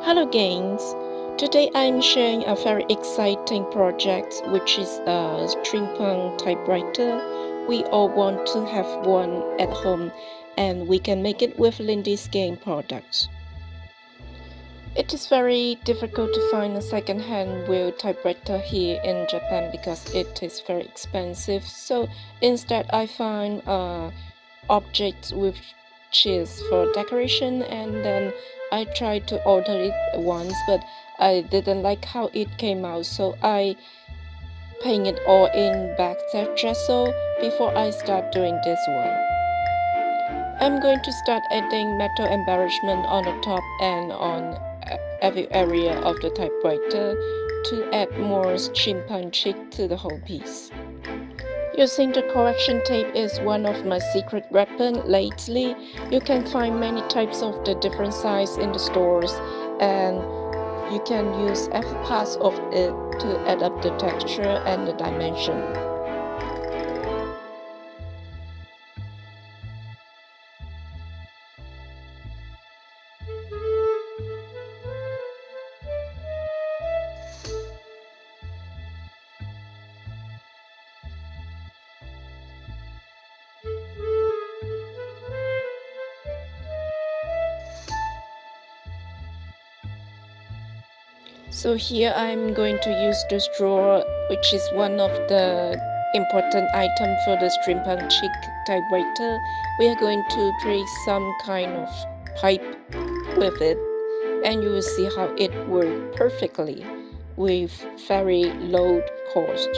Hello games! Today I'm sharing a very exciting project which is a steampunk typewriter. We all want to have one at home and we can make it with Lindy's game products. It is very difficult to find a second-hand wheel typewriter here in Japan because it is very expensive, so instead I find objects which is for decoration, and then I tried to order it once but I didn't like how it came out, so I paint it all in backside gesso before I start doing this one. I'm going to start adding metal embellishment on the top and on every area of the typewriter to add more steampunk chic to the whole piece. Using the correction tape is one of my secret weapons lately. You can find many types of the different size in the stores, and you can use every part of it to add up the texture and the dimension. So here I'm going to use the straw, which is one of the important item for the steampunk chic typewriter. We are going to create some kind of pipe with it, and you will see how it works perfectly with very low cost.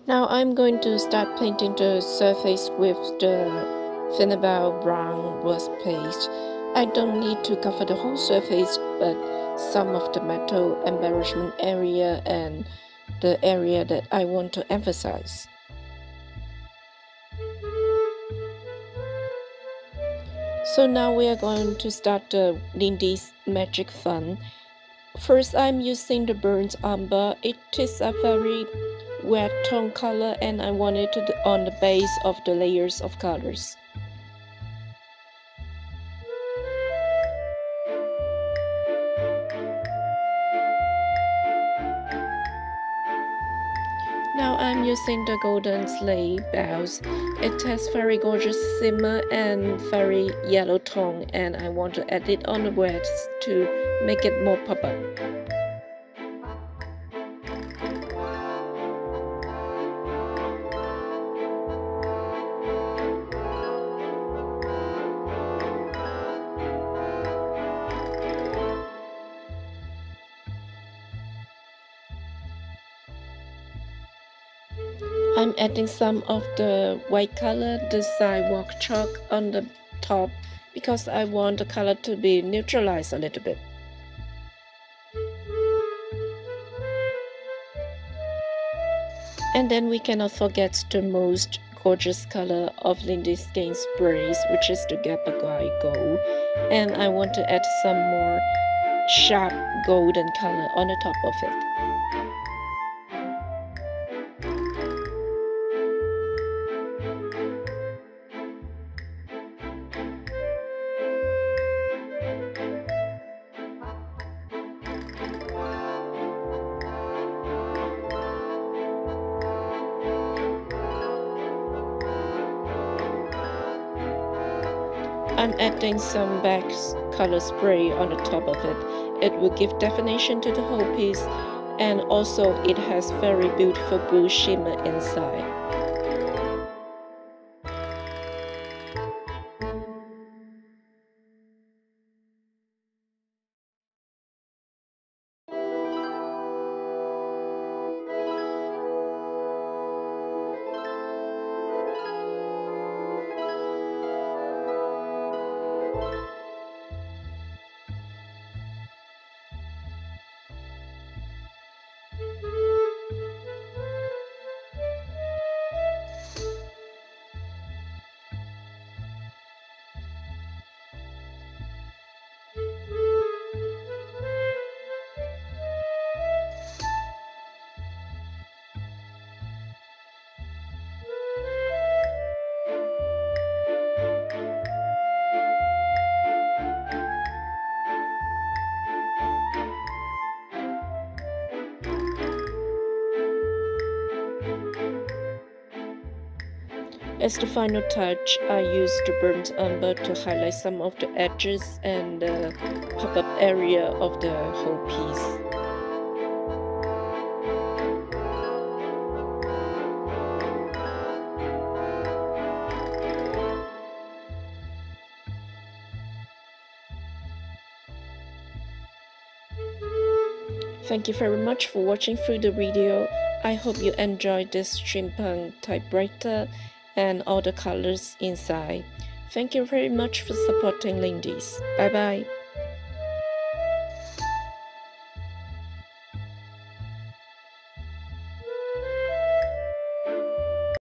Now I'm going to start painting the surface with the Finnerbell brown was paste. I don't need to cover the whole surface, but some of the metal embellishment area and the area that I want to emphasize. So now we are going to start the Lindy's Magic Fun. First, I'm using the burnt umber. It is a very wet tone color and I want it on the base of the layers of colors. Now I'm using the golden sleigh bells. It has very gorgeous shimmer and very yellow tone, and I want to add it on the wax to make it more pop up. I'm adding some of the white color, the SIDEWALK chalk on the top because I want the color to be neutralized a little bit. And then we cannot forget the most gorgeous color of Lindy's Skin Sprays, which is the Gabagai Gold. And I want to add some more sharp golden color on the top of it. I'm adding some back color spray on the top of it. It will give definition to the whole piece, and also it has very beautiful blue shimmer inside. As the final touch, I used the burnt umber to highlight some of the edges and the pop-up area of the whole piece. Thank you very much for watching through the video. I hope you enjoyed this steampunk typewriter and all the colors inside. Thank you very much for supporting Lindy's. Bye bye.